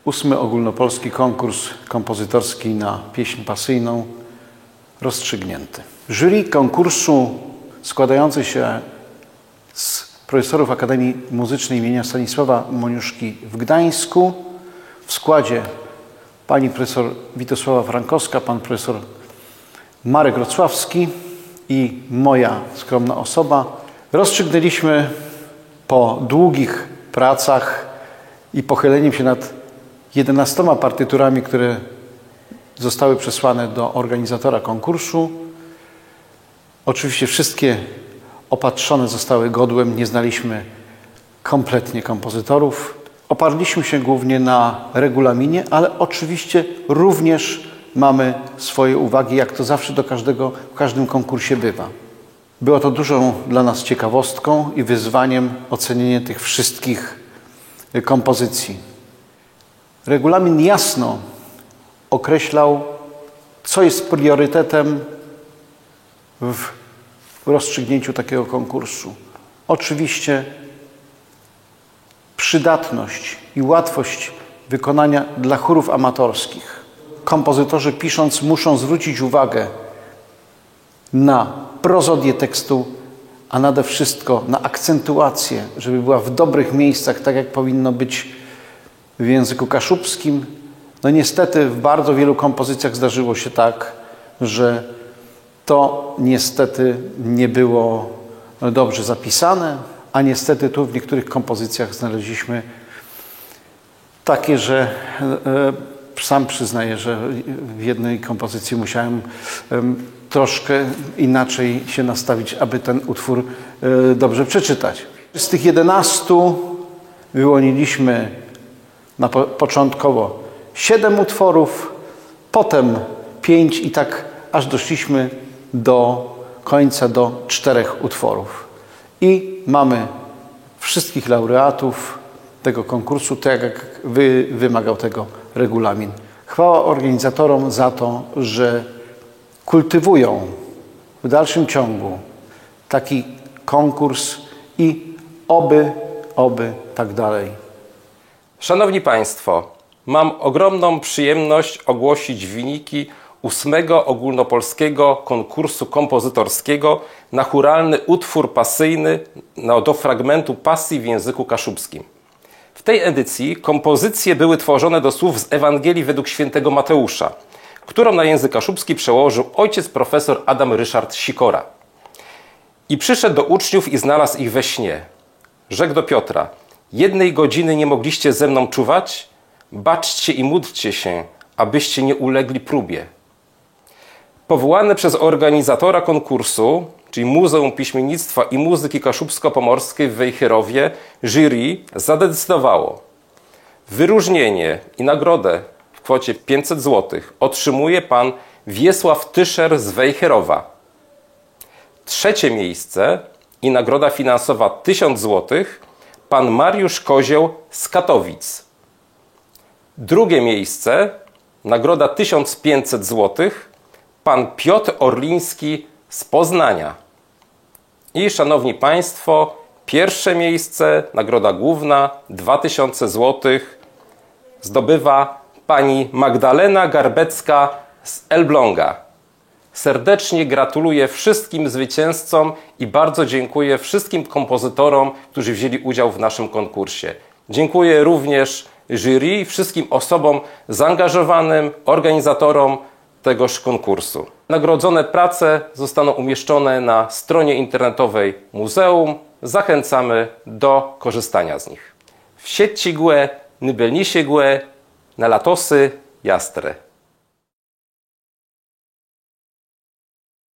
8. ogólnopolski konkurs kompozytorski na pieśń pasyjną rozstrzygnięty. Jury konkursu składający się z profesorów Akademii Muzycznej im. Stanisława Moniuszki w Gdańsku w składzie pani profesor Witosława Frankowska, pan profesor Marek Wrocławski i moja skromna osoba rozstrzygnęliśmy po długich pracach i pochyleniem się nad 11 partyturami, które zostały przesłane do organizatora konkursu. Oczywiście wszystkie opatrzone zostały godłem, nie znaliśmy kompletnie kompozytorów. Oparliśmy się głównie na regulaminie, ale oczywiście również mamy swoje uwagi, jak to zawsze w każdym konkursie bywa. Było to dużą dla nas ciekawostką i wyzwaniem ocenienie tych wszystkich kompozycji. Regulamin jasno określał, co jest priorytetem w rozstrzygnięciu takiego konkursu. Oczywiście przydatność i łatwość wykonania dla chórów amatorskich. Kompozytorzy pisząc muszą zwrócić uwagę na prozodię tekstu, a nade wszystko na akcentuację, żeby była w dobrych miejscach, tak jak powinno być w języku kaszubskim. No niestety w bardzo wielu kompozycjach zdarzyło się tak, że to niestety nie było dobrze zapisane, a niestety tu w niektórych kompozycjach znaleźliśmy takie, że sam przyznaję, że w jednej kompozycji musiałem troszkę inaczej się nastawić, aby ten utwór dobrze przeczytać. Z tych 11 wyłoniliśmy początkowo 7 utworów, potem 5 i tak aż doszliśmy do końca do 4 utworów. I mamy wszystkich laureatów tego konkursu, tak jak wymagał tego regulamin. Chwała organizatorom za to, że kultywują w dalszym ciągu taki konkurs i oby tak dalej. Szanowni Państwo, mam ogromną przyjemność ogłosić wyniki 8. ogólnopolskiego konkursu kompozytorskiego na chóralny utwór pasyjny do fragmentu pasji w języku kaszubskim. W tej edycji kompozycje były tworzone do słów z Ewangelii według świętego Mateusza, którą na język kaszubski przełożył ojciec profesor Adam Ryszard Sikora. I przyszedł do uczniów i znalazł ich we śnie. Rzekł do Piotra: 1 godziny nie mogliście ze mną czuwać? Baczcie i módlcie się, abyście nie ulegli próbie. Powołane przez organizatora konkursu, czyli Muzeum Piśmiennictwa i Muzyki Kaszubsko-Pomorskiej w Wejherowie, jury zadecydowało: wyróżnienie i nagrodę w kwocie 500 zł otrzymuje pan Wiesław Tyszer z Wejherowa. 3. miejsce i nagroda finansowa 1000 zł pan Mariusz Kozioł z Katowic. 2. miejsce, nagroda 1500 zł pan Piotr Orliński z Poznania. I szanowni Państwo, 1. miejsce, nagroda główna 2000 zł zdobywa pani Magdalena Garbecka z Elbląga. Serdecznie gratuluję wszystkim zwycięzcom i bardzo dziękuję wszystkim kompozytorom, którzy wzięli udział w naszym konkursie. Dziękuję również jury i wszystkim osobom zaangażowanym, organizatorom tegoż konkursu. Nagrodzone prace zostaną umieszczone na stronie internetowej muzeum. Zachęcamy do korzystania z nich. Wsiedźcie gue, nybelnisie gue, na latosy jastre.